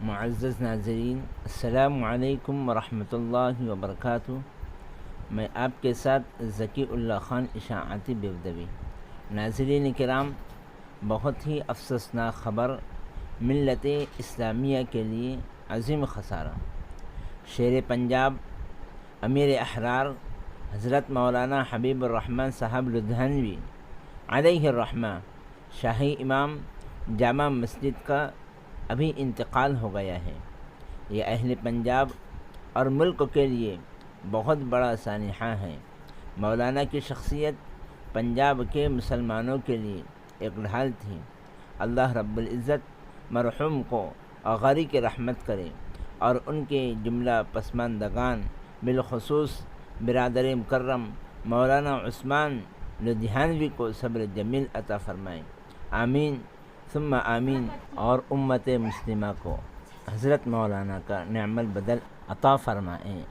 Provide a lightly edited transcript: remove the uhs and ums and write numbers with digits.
معزز ناظرین، السلام علیکم ورحمۃ اللہ وبرکاتہ۔ میں آپ کے ساتھ ذکی اللہ خان اشاعتی بیودوی۔ ناظرین کرام، بہت ہی افسوسناک خبر ملت اسلامیہ کے لیے عظیم خسارہ۔ شیر پنجاب امیر احرار حضرت مولانا حبیب الرحمن صاحب لدھیانوی علیہ الرحمہ شاہی امام جامع مسجد کا ابھی انتقال ہو گیا ہے۔ یہ اہل پنجاب اور ملک کے لیے بہت بڑا سانحہ ہے۔ مولانا کی شخصیت پنجاب کے مسلمانوں کے لیے ایک ڈھال تھی۔ اللہ رب العزت مرحوم کو غاری کی رحمت کرے اور ان کے جملہ پسماندگان بالخصوص برادر مکرم مولانا عثمان لدھیانوی کو صبر جمیل عطا فرمائے، آمین ثم آمین، اور امت مسلمہ کو حضرت مولانا کا نعم البدل عطا فرمائیں۔